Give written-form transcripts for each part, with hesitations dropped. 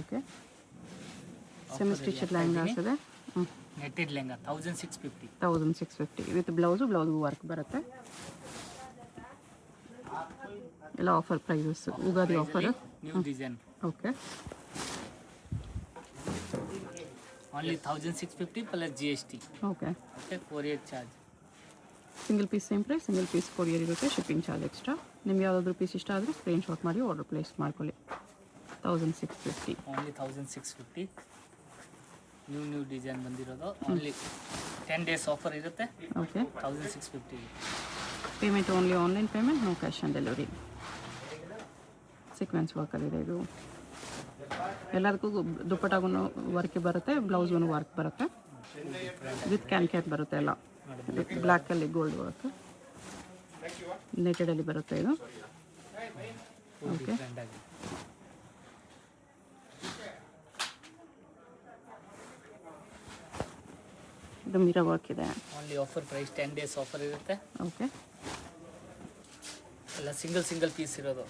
Okay semi stitch lehengas ಇದೆ. Netted lehenga 1650. 1650 with blouse work ಬರುತ್ತೆ. ಎಲ್ಲ offer prices, Ugadi offer. New design. Okay only 1650 plus GST. Okay okay courier charge. Single piece same price, single piece courier ಇರುತ್ತೆ, shipping charge extra. ನಿಮ್ಗೆ ಯಾವುದಾದ್ರೂ piece ಇಷ್ಟ ಆದರೆ screenshot ಮಾಡಿ order place ಮಾಡ್ಕೊಳ್ಳಿ. 1650. Only 1650. New design ಬಂದಿರೋದು. ಓನ್ಲಿ 10 ಡೇಸ್ ಆಫರ್ ಇರುತ್ತೆ. Okay 1650. Payment only online payment, no cash on delivery. Sequins ವರ್ಕಲ್ಲಿದೆ ಇದು. ಎಲ್ಲದಕ್ಕೂ ದುಪ್ಪಟ್ಟಾಗೂ ವರ್ಕ್ ಬರುತ್ತೆ, ಬ್ಲೌಸ್ಗೂ ವರ್ಕ್ ಬರುತ್ತೆ, ವಿತ್ ಕ್ಯಾನ್ ಬರುತ್ತೆ ಎಲ್ಲ. ಬ್ಲ್ಯಾಕಲ್ಲಿ ಗೋಲ್ಡ್ ವರ್ಕ್, ನೆಟೆಡಲ್ಲಿ ಬರುತ್ತೆ ಇದು. ಓಕೆ ಇದು ಮಿರಾ ವರ್ಕ್ ಇದೆ. Only offer price 10 days offer ಇರುತ್ತೆ. ಓಕೆ ಎಲ್ಲ ಸಿಂಗಲ್ ಪೀಸ್ ಇರೋದು.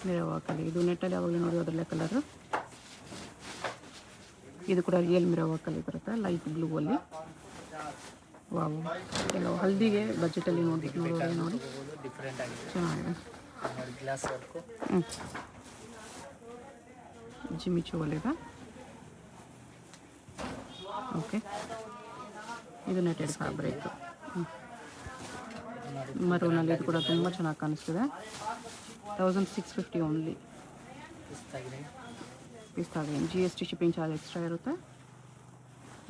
ಮಿರಾ ವರ್ಕಲ್ಲಿ ಇದು ನೆಟ್ಟಲ್ಲಿ ಯಾವಾಗಲೂ ನೋಡಿ ಅದರಲ್ಲೇ ಕಲರು. ಇದು ಕೂಡ ರಿಯಲ್ ಮಿರಾ ವರ್ಕಲ್ಲಿ ಬರುತ್ತೆ, ಲೈಟ್ ಬ್ಲೂ ಅಲ್ಲಿ. ವಾವ್, ಕೆಲವು ಹಲ್ದಿಗೆ ಬಜೆಟಲ್ಲಿ ನೋಡಿ ಡಿಫ್ರೆಂಟ್ ಆಗಿದೆ, ಚೆನ್ನಾಗಿದೆ. Glass work. ಜಿಮಿಚುವಲ್ಲಿದೆ. ಓಕೆ ಇದು ನೆಟೆಡ್ ಫ್ಯಾಬ್ರಿಕ್ ಮರೂನಲ್ಲಿ. ಇದು ಕೂಡ ತುಂಬ ಚೆನ್ನಾಗಿ ಕಾಣಿಸ್ತಿದೆ. 1650 ಓನ್ಲಿ. ಪಿಸ್ತಾ green, GST shipping charge extra ಇರುತ್ತೆ.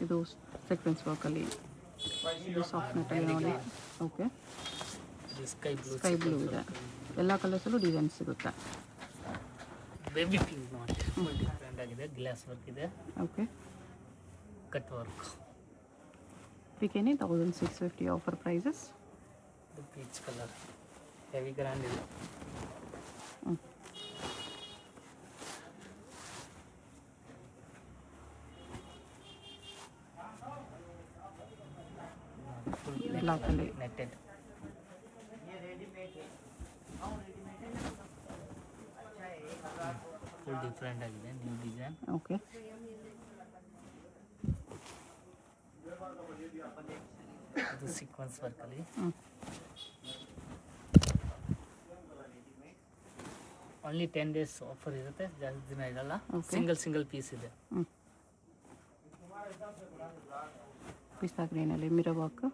ಇದು ಸೀಕ್ವೆನ್ಸ್ ವರ್ಕಲ್ಲಿ, ಇದು ಸಾಫ್ಟ್ ನೆಟ್ಟಲ್ಲಿ ನೋಡಿ. ಓಕೆ ಸ್ಕೈ ಬ್ಲೂ ಇದೆ. ಎಲ್ಲ ಕಲರ್ಸಲ್ಲೂ ಡಿಸೈನ್ ಸಿಗುತ್ತೆ. ಬೇಬಿ ಪಿಂಕ್ ನೋಡಿ, ಡಿಫ್ರೆಂಟ್ ಆಗಿದೆ. ಗ್ಲಾಸ್ ವರ್ಕ್ ಇದೆ. Okay cut work. ಬಿಕಿನಿ 1650 offer prices. Peach colour heavy grand ಇದೆ. ಬ್ಲಾಕಲ್ಲಿ ನೆಟ್ಟೆಡ್. ಫುಲ್ ಡಿಫ್ರೆಂಟ್ ಆಗಿದೆ, ನ್ಯೂ ಡಿಸೈನ್. ಓಕೆ ಇದು ಸೀಕ್ವೆನ್ಸ್ ವರ್ಕಲ್ಲಿ. ಓನ್ಲಿ 10 ಡೇಸ್ ಆಫರ್ ಇರುತ್ತೆ, ಜಾಸ್ತಿ ದಿನ ಇರಲ್ಲ. ಸಿಂಗಲ್ ಪೀಸ್ ಇದೆ. ಪಿಸ್ತಾ ಗ್ರೀನಲ್ಲಿ ಮಿರಾ ವರ್ಕ್,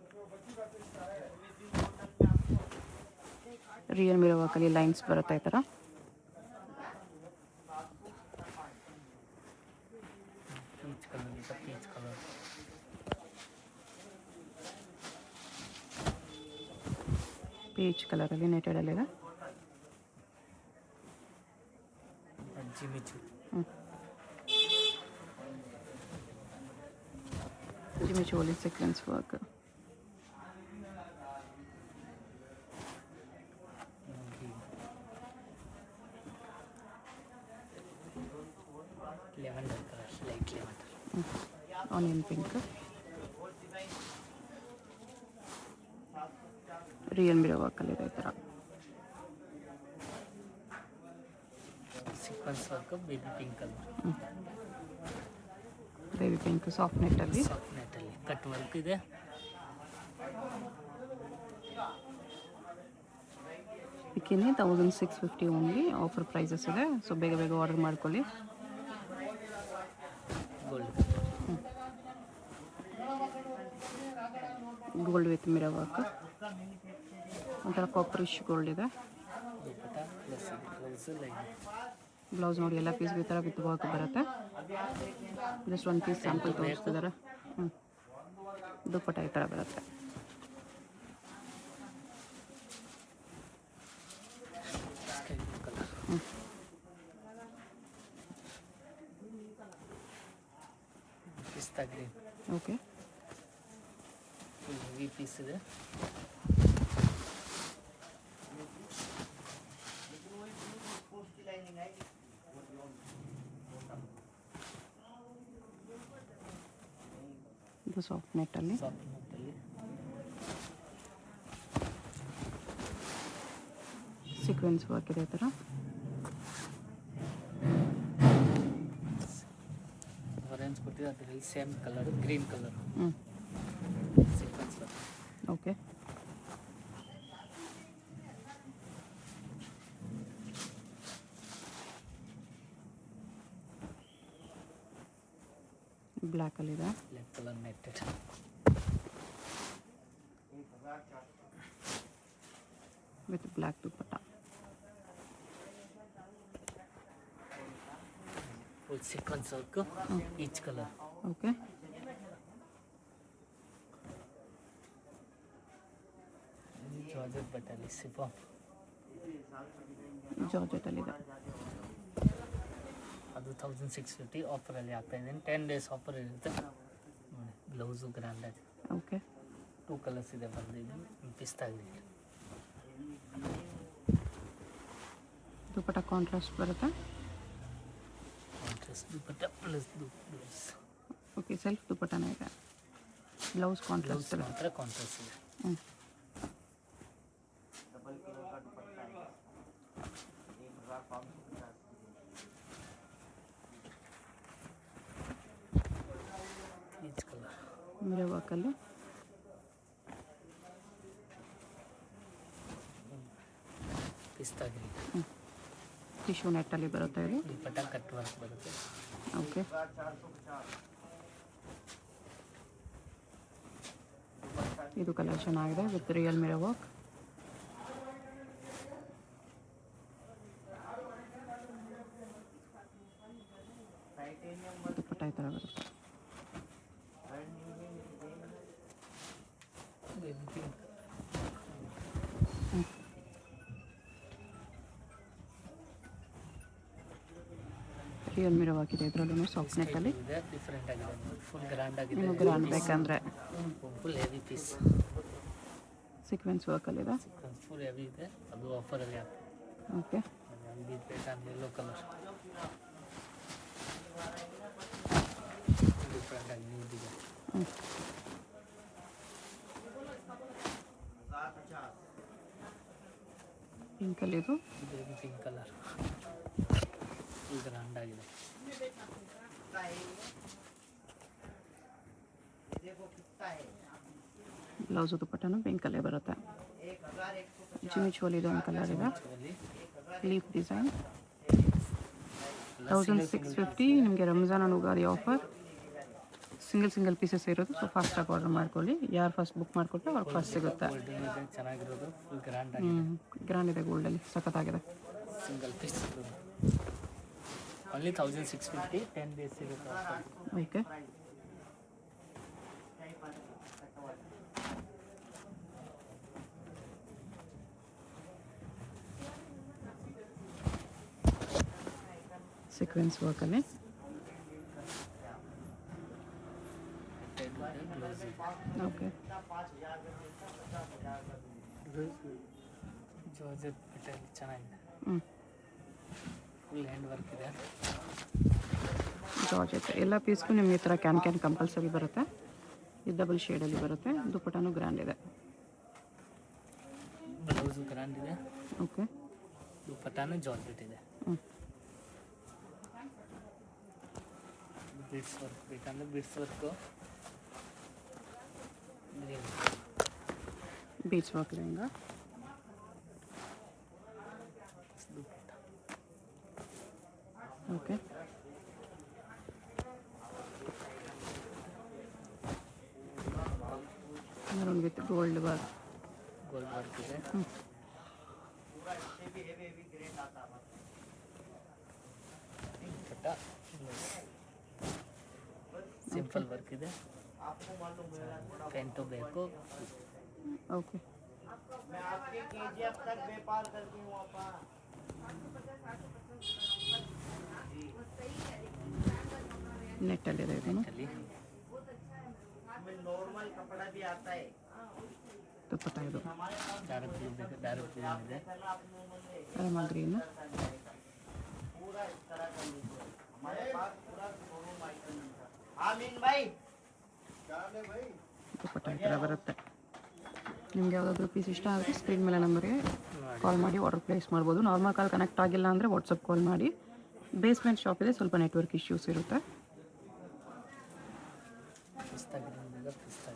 ರಿಯಲ್ ಮಿರಾ ವರ್ಕಲ್ಲಿ ಲೈನ್ಸ್ ಬರುತ್ತೆ ಈ ಥರ. ಪೀಚ್ ಕಲರ್ ಇದೆ, ಪೀಚ್ ಕಲರ್. ಪೀಚ್ ಕಲರಲ್ಲಿ ನೆಟೆಡಲ್ಲಿದೆ. Jimmy Choo. ಜಿಮಿಚುವಲ್ಲಿ sequence work. Lavender colour, light lavender. Onion pink, real mirror ವರ್ಕಲ್ಲಿದೆ ಈ ಥರ. Sequins work, baby pink colour. Baby pink soft ನೆಟ್ಟಲ್ಲಿ. ಕಟ್ ವರ್ಕ್ ಇದೆ. ಬಿಕಿನಿ 1650 ಓನ್ಲಿ ಆಫರ್ ಪ್ರೈಸಸ್ ಇದೆ. ಸೊ ಬೇಗ ಆರ್ಡರ್ ಮಾಡ್ಕೊಳ್ಳಿ. ಗೋಲ್ಡ್ ವಿತ್ ಮಿರಾ ವರ್ಕ್, ಒಂಥರ ಕಾಪರಿಶ್ ಗೋಲ್ಡ್ ಇದೆ. ಬ್ಲೌಸ್ ನೋಡಿ, ಎಲ್ಲ ಪೀಸ್ಗೆ ಈ ಥರ ವಿತ್ ವರ್ಕ್ ಬರುತ್ತೆ. ಜಸ್ಟ್ ಒಂದು ಪೀಸ್ ಸ್ಯಾಂಪಲ್ ತೋರಿಸ್ತಿದ್ದಾರೆ. ದುಪ್ಪಟ್ಟ ಈ ಥರ ಬರುತ್ತೆ. ಪಿಸ್ತಾ ಗ್ರೀನ್. ಓಕೆ ಹೆವಿ ಪೀಸ್ ಇದೆ. ಇದು ಸಾಫ್ಟ್ ನೆಟ್ಟಲ್ಲಿ. ಸೀಕ್ವೆನ್ಸ್ ವರ್ಕ್ ಇದೆ ಈ ಥರ. ಸೀಕ್ವೆನ್ಸ್ ಕೊಟ್ಟಿದೆ, ಅದರಲ್ಲಿ ಸೇಮ್ ಕಲರ್ ಗ್ರೀನ್ ಕಲರ್ ಹ್ಞೂ ಸೀಕ್ವೆನ್ಸ್ ಬರುತ್ತೆ. ಓಕೆ. ಬ್ಲ್ಯಾಕಲ್ಲಿದೆ. Black colour netted with black dupatta. Full sequins work each colour. Okay. Georgette ಬಟ್ಟೆಯಲ್ಲಿ ಸಿಫಾನ್ ಜಾರ್ಜೆಟಲ್ಲಿದೆ. ಅದು 1650 ಆಫರಲ್ಲಿ ಆಗ್ತಾ ಇದ್ದೀನಿ. 10 days ಆಫರ್ ಇರುತ್ತೆ ನೋಡಿ. ಬ್ಲೌಸು ಗ್ರ್ಯಾಂಡ್ ಆಗಿ ಓಕೆ. 2 ಕಲರ್ಸ್ ಇದೆ ಬಂದಿದ್ದು. ಪಿಸ್ತಾ ಗ್ರೀನ್ ದುಪ್ಪಟ್ಟ ಕಾಂಟ್ರಾಸ್ಟ್ ಬರುತ್ತೆ. ಕಾಂಟ್ರಾಸ್ಟ್ ದುಪ್ಪಟ್ಟ ಪ್ಲಸ್ ಬ್ಲೌಸ್. ಓಕೆ, ಸೆಲ್ಫ್ ದುಪ್ಪಟ್ಟನೇ ಇದೆ. ಬ್ಲೌಸ್ ಕಾಂಟ್ರಾಸ್ಟ್ ಬ್ಲೌಸ್ ಮಾತ್ರ ಕಾಂಟ್ರಾಸ್ಟ್ ಇದೆ. ಹ್ಞೂ. ಈಚ್ ಕಲರ್ ಮಿರರ್ ವರ್ಕಲ್ಲಿ ಪಿಸ್ತಾ ಗ್ರೀನ್. ಟಿಶ್ಯೂ ನೆಟ್ಟಲ್ಲಿ ಬರುತ್ತೆ ಇದು. ದುಪ್ಪಟ್ಟ ಕಟ್ ವರ್ಕ್ ಬರುತ್ತೆ. ಓಕೆ. ಇದು ಕಲರ್ ಚೆನ್ನಾಗಿದೆ with real mirror work. Dupatta ಈ ಥರ ಬರುತ್ತೆ. ರಿಯಲ್ ಮಿರರ್ ವರ್ಕ್ ಇದೆ ಇದರಲ್ಲೂ ಸಾಫ್ಟ್ ನೆಟ್ಟಲ್ಲಿ. ಡಿಫ್ರೆಂಟ್ ಆಗಿದೆ, ಫುಲ್ ಗ್ರ್ಯಾಂಡ್ ಆಗಿದೆ. ನಿಮಗೆ ಗ್ರ್ಯಾಂಡ್ ಬೇಕಂದರೆ ಫುಲ್ ಹೆವಿ ಪೀಸ್ ಸೀಕ್ವೆನ್ಸ್ ವರ್ಕಲ್ಲಿದೆ. ಸೀಕ್ವೆನ್ಸ್ ಫುಲ್ ಹೆವಿ ಇದೆ. ಅದು ಆಫರಲ್ಲಿ ಆಗ್ತದೆ. ಓಕೆ. ಇದು ಬೇಕಂದ್ರೆ ಯೆಲ್ಲೋ ಕಲರ್ ಡಿಫ್ರೆಂಟ್ ಆಗಿ ನ್ಯೂ ಡಿಸೈನ್. ಹ್ಞೂ. ಪಿಂಕಲ್ಲಿ ಇದು. ಇದು ಪಿಂಕ್ ಕಲರ್ ಫುಲ್ ಗ್ರ್ಯಾಂಡ್ ಆಗಿದೆ. ಬ್ಲೌಸು ದುಪ್ಪಟ್ಟನು ಪಿಂಕಲ್ಲೇ ಬರುತ್ತೆ. ಜಿಮ್ಮಿ ಚೋಲಿದು ಒಂದು ಕಲರ್ ಇದೆ. Leaf design 1650. ನಿಮಗೆ Ramzan and Ugadi offer. Single pieces ಇರೋದು. ಸೊ ಫಾಸ್ಟಾಗಿ ಆರ್ಡರ್ ಮಾಡ್ಕೊಳ್ಳಿ. ಯಾರು ಫಸ್ಟ್ ಬುಕ್ ಮಾಡಿಕೊಟ್ರೆ ಅವ್ರಿಗೆ ಫಸ್ಟ್ ಸಿಗುತ್ತೆ. ಚೆನ್ನಾಗಿರೋದು ಫುಲ್ ಗ್ರ್ಯಾಂಡ್ ಆಗಿದೆ. ಗ್ರ್ಯಾಂಡ್ ಇದೆ, ಗೋಲ್ಡಲ್ಲಿ ಸಖತ್ತಾಗಿದೆ. Single piece only 1650. 10 days ಸಿಗುತ್ತೆ. ಓಕೆ. ಸೀಕ್ವೆನ್ಸ್ ವರ್ಕಲ್ಲಿ ಓಕೆ. ಜಾರ್ಜೆಟ್ ಬಟ್ಟೆ ಚೆನ್ನಾಗಿದೆ. ಹ್ಞೂ. ಫುಲ್ ಹ್ಯಾಂಡ್ ವರ್ಕ್ ಇದೆ. ಜಾರ್ಜೆಟ್ ಎಲ್ಲ ಪೀಸ್ಗೂ ನಿಮಗೆ ಈ ಥರ ಕ್ಯಾನ್ ಕಂಪಲ್ಸರಿ ಬರುತ್ತೆ. ಇದು ಡಬಲ್ ಶೇಡಲ್ಲಿ ಬರುತ್ತೆ. ದುಪ್ಪಟ್ಟನು ಗ್ರ್ಯಾಂಡ್ ಇದೆ. ಬ್ಲೌಸು ಗ್ರ್ಯಾಂಡ್ ಇದೆ. ಓಕೆ. ದುಪ್ಪಟ್ಟನು ಜಾರ್ಜೆಟ್ ಇದೆ. ಹ್ಞೂ. ಬಿಡ್ಸ್ ವರ್ಕ್ ಬೇಕಂದ್ರೆ ಬಿಡ್ಸ್ ವರ್ಕು ಬೀಚ್ ವರ್ಕ್ ಇದೆ ಹಿಂಗೆ. Dupatta okay. Maroon with gold work. Gold work ಇದೆ. ಹ್ಞೂ. ದುಪ್ಪಟ್ಟ ಸಿಂಪಲ್ ವರ್ಕ್ ಇದೆ. ಪೆಂಟು ಬೇಕು. ಓಕೆ. ನೆಟ್ಟಲ್ಲಿದೆ ಇದನ್ನು. ಅಲ್ಲಿ ದುಪ್ಪಟ್ಟ ಇದು ಡೈರೆಕ್ಟ್ ಬ್ಲೂ ಬೇಕು. ಡೈರೆಕ್ಟ್ ಬ್ಲೂ ಇದೆ. ರಮ ಗ್ರೀನು. ದುಪ್ಪಟ್ಟ ಈ ಥರ ಬರುತ್ತೆ. ನಿಮ್ಗೆ ಯಾವುದಾದ್ರೂ ಪೀಸ್ ಇಷ್ಟ ಆದರೆ ಸ್ಕ್ರೀನ್ ಮೇಲೆ ನಂಬರ್ಗೆ ಕಾಲ್ ಮಾಡಿ ಆರ್ಡರ್ ಪ್ಲೇಸ್ ಮಾಡ್ಬೋದು. ನಾರ್ಮಲ್ ಕಾಲ್ ಕನೆಕ್ಟ್ ಆಗಿಲ್ಲ ಅಂದರೆ ವಾಟ್ಸಪ್ ಕಾಲ್ ಮಾಡಿ. ಬೇಸ್ಮೆಂಟ್ ಶಾಪ್ ಇದೆ, ಸ್ವಲ್ಪ ನೆಟ್ವರ್ಕ್ ಇಶ್ಯೂಸ್ ಇರುತ್ತೆ. ಪಿಸ್ತಾ ಗ್ರೀನ್ ಬೇಕಾ ಪಿಸ್ತಾ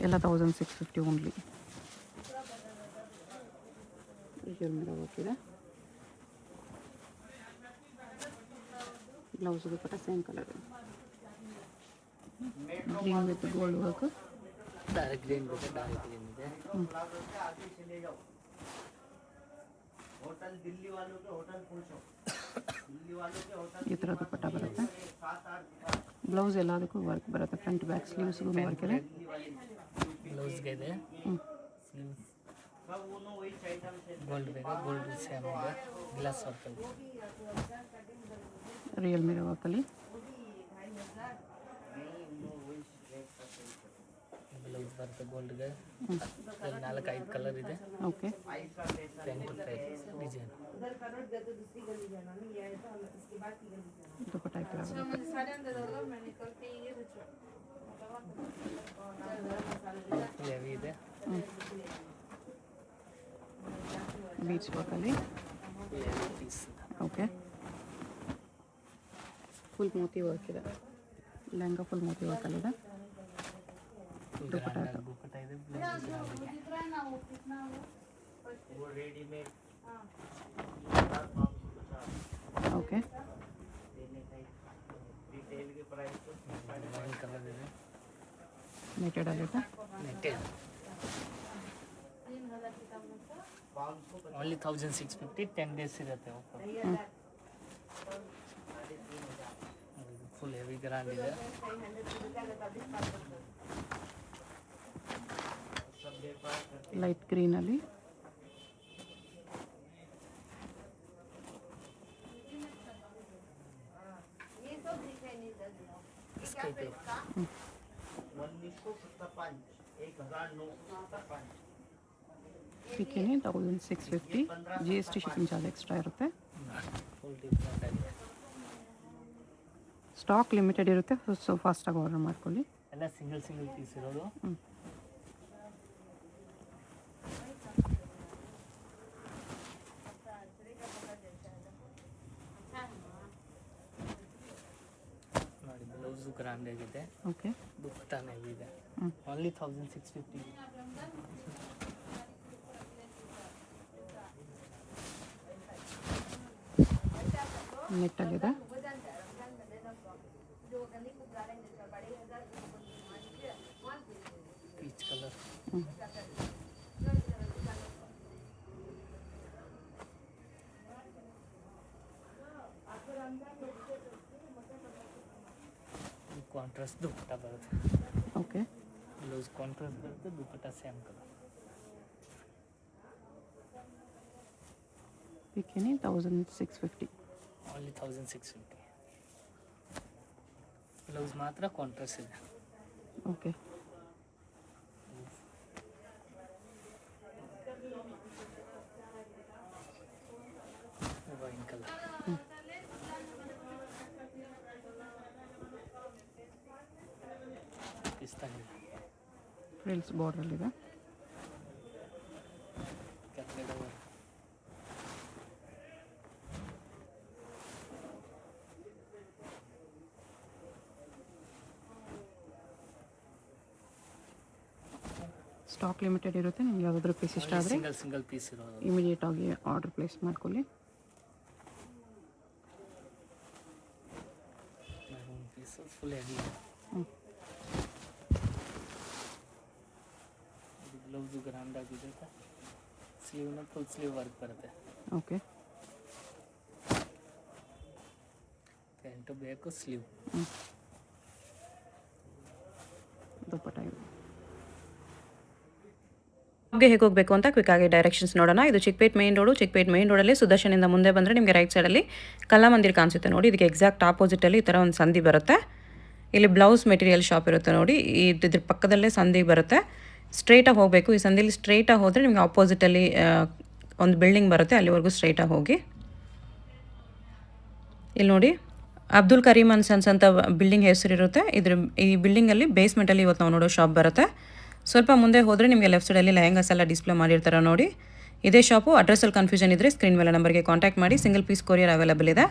ಎಲ್ಲ 1650 ಓನ್ಲಿ. ರಿಯಲ್ ಮಿರರ್ ವರ್ಕ್ ಇದೆ. ಬ್ಲೌಸ್ ದುಪಟ್ಟ ಸೇಮ್ ಕಲರ್ ಇದೆ. Green with gold work. Dark green ಬೇಕಾ ಡಾರ್ಕ್ ಗ್ರೀನ್ ಇದೆ. ಈ ಥರ ದುಪಟ್ಟ ಬರುತ್ತೆ. ಬ್ಲೌಸ್ ಎಲ್ಲದಕ್ಕೂ ವರ್ಕ್ ಬರುತ್ತೆ. ಫ್ರಂಟ್ ಬ್ಯಾಕ್ ಸ್ಲೀವ್ಸ್ಗೂ ವರ್ಕ್ ಇದೆ. ಬ್ಲೌಸ್ಗೆ ಇದೆ ಸ್ಲೀವ್ಸ್ ಗೋಲ್ಡ್ ಬೇಕಾ ಗೋಲ್ಡ್ ಸೇಮ್ ಇದೆ. ಗ್ಲಾಸ್ ವರ್ಕ್ ಇದೆ. ರಿಯಲ್ ಮಿರರ್ ವರ್ಕಲ್ಲಿ ಬ್ಲೌಸ್ ಬರುತ್ತೆ ಗೋಲ್ಡ್ಗೆ. 4-5 ಕಲರ್ ಇದೆ. ಓಕೆ. ಪ್ಯಾಂಟ್ ಡಿಸೈನ್ ದುಪಟ್ಟ ಈ ಥರ ಬರುತ್ತೆ. ಹೆವಿ ಇದೆ. ಬೀಚ್ ವರ್ಕಲ್ಲಿ ಹೆವಿ ಪೀಸ್ ಓಕೆ. ಫುಲ್ ಮೋತಿ ವರ್ಕ್ ಇದೆ. ಲೆಹಂಗಾ ಫುಲ್ ಮೋತಿ ವರ್ಕಲ್ಲಿದೆ. ದುಪಟ್ಟ ಇದೆ. Blouse okay. ವೈನ್ ಕಲರ್ ಇದೆ. ನೆಟೆಡ್ ಆಗಿದೆ. Netted only 1650. 10 ಡೇಸ್ ಇರುತ್ತೆ ಆಫರ್. ಫುಲ್ ಹೆವಿ ಗ್ರ್ಯಾಂಡ್ ಇದೆ. ಲೈಟ್ ಗ್ರೀನಲ್ಲಿ ಸ್ಕೈ ಬ್ಲೂ. ಬಿಕಿನಿ 1650. GST ಶಿಪ್ಪಿಂಗ್ ಚಾರ್ಜ್ ಎಕ್ಸ್ಟ್ರಾ ಇರುತ್ತೆ. ಫುಲ್ ಡಿಫ್ರೆಂಟ್ ಆಗಿದೆ. ಸ್ಟಾಕ್ ಲಿಮಿಟೆಡ್ ಇರುತ್ತೆ. ಸೊ ಫಾಸ್ಟಾಗಿ ಆರ್ಡರ್ ಮಾಡ್ಕೊಳ್ಳಿ. ಎಲ್ಲ ಸಿಂಗಲ್ ಪೀಸ್ ಇರೋದು. ನೋಡಿ ಬ್ಲೌಸು ಗ್ರ್ಯಾಂಡ್ ಆಗಿದೆ. ಓಕೆ. ದುಪಟ್ಟ ಹೆವಿ ಇದೆ. ಓನ್ಲಿ 1650. ನೆಟ್ಟಲ್ಲಿದೆ. Peach colour. ಕಾಂಟ್ರಾಸ್ಟ್ ದುಪಟ್ಟ ಬರುತ್ತೆ. ಓಕೆ. ಬ್ಲೌಸ್ ಕಾಂಟ್ರಾಸ್ಟ್ ಬರುತ್ತೆ. Dupatta same colour. ಬಿಕಿನಿ 1650. ಓನ್ಲಿ 1650. ಬ್ಲೌಸ್ ಮಾತ್ರ ಕಾಂಟ್ರಾಸ್ಟ್ ಇದೆ. ಓಕೆ. Wine colour. ಪಿಸ್ತಾ ಇದೆ. ಫ್ರಿಲ್ಸ್ ಬಾರ್ಡರಲ್ಲಿದೆ. ಕೆಳಗಡೆ ವರ್ಕ್. ಸ್ಟಾಕ್ ಲಿಮಿಟೆಡ್ ಇರುತ್ತೆ. ನಿಮ್ಗೆ ಯಾವುದಾದ್ರೂ ಪೀಸ್ ಇಷ್ಟ ಆದರೆ ಸಿಂಗಲ್ ಪೀಸ್ ಇರೋದು. ಇಮಿಡಿಯೇಟ್ ಆಗಿ ಆರ್ಡರ್ ಪ್ಲೇಸ್ ಮಾಡ್ಕೊಳ್ಳಿ. Piece full heavy. Blouse grand ಆಗಿದೆ. ಸ್ಲೀವ್ನ ಫುಲ್ ಸ್ಲೀವ್ ವರ್ಕ್ ಬರುತ್ತೆ. ಓಕೆ. ಪ್ಯಾಂಟು ಬೇಕು ಸ್ಲೀವ್. ದುಪಟ್ಟ ಇದೆ. ಹೇಗೆ ಹೋಗಬೇಕು ಅಂತ ಕ್ವಿಕ್ ಆಗಿ ಡೈರೆಕ್ಷನ್ಸ್ ನೋಡೋಣ. ಇದು Chickpet main road. Chickpet main ರೋಡಲ್ಲಿ ಸುದರ್ಶನಿಂದ ಮುಂದೆ ಬಂದರೆ ನಿಮಗೆ ರೈಟ್ ಸೈಡಲ್ಲಿ ಕಲಾಮಂದಿರ ಕಾಣಿಸುತ್ತೆ ನೋಡಿ. ಇದಕ್ಕೆ ಎಕ್ಸಾಕ್ಟ್ ಆಪೋಸಿಟಲ್ಲಿ ಈ ಥರ ಒಂದು ಸಂದಿ ಬರುತ್ತೆ. ಇಲ್ಲಿ ಬ್ಲೌಸ್ ಮೆಟೀರಿಯಲ್ ಶಾಪ್ ಇರುತ್ತೆ ನೋಡಿ. ಇದ್ರ ಪಕ್ಕದಲ್ಲೇ ಸಂದಿ ಬರುತ್ತೆ. ಸ್ಟ್ರೈಟಾಗಿ ಹೋಗಬೇಕು. ಈ ಸಂದಿಲಿ ಸ್ಟ್ರೈಟಾಗಿ ಹೋದರೆ ನಿಮಗೆ ಆಪೋಸಿಟಲ್ಲಿ ಒಂದು ಬಿಲ್ಡಿಂಗ್ ಬರುತ್ತೆ. ಅಲ್ಲಿವರೆಗೂ ಸ್ಟ್ರೈಟಾಗಿ ಹೋಗಿ. ಇಲ್ಲಿ ನೋಡಿ ಅಬ್ದುಲ್ ಕರೀಮ್ ಅಂಡ್ ಸನ್ಸ್ ಅಂತ ಬಿಲ್ಡಿಂಗ್ ಹೆಸರಿರುತ್ತೆ. ಈ ಬಿಲ್ಡಿಂಗಲ್ಲಿ ಬೇಸ್ಮೆಂಟಲ್ಲಿ ಇವತ್ತು ನಾವು ನೋಡೋ ಶಾಪ್ ಬರುತ್ತೆ. ಸ್ವಲ್ಪ ಮುಂದೆ ಹೋದರೆ ನಿಮಗೆ ಲೆಫ್ಟ್ ಸೈಡಲ್ಲಿ ಲೆಹಂಗಾಸ್ ಎಲ್ಲ ಡಿಸ್ಪ್ಲೇ ಮಾಡಿರ್ತಾರೆ ನೋಡಿ. ಇದೇ ಶಾಪು. ಅಡ್ರೆಸ್ಸಲ್ಲಿ ಕನ್ಫ್ಯೂಷನ್ ಇದ್ದರೆ ಸ್ಕ್ರೀನ್ ಮೇಲೆ ನಂಬರ್ಗೆ ಕಾಂಟ್ಯಾಕ್ಟ್ ಮಾಡಿ. ಸಿಂಗಲ್ ಪೀಸ್ ಕೊರಿಯರ್ ಅವೈಲೇಬಲ್ ಇದೆ.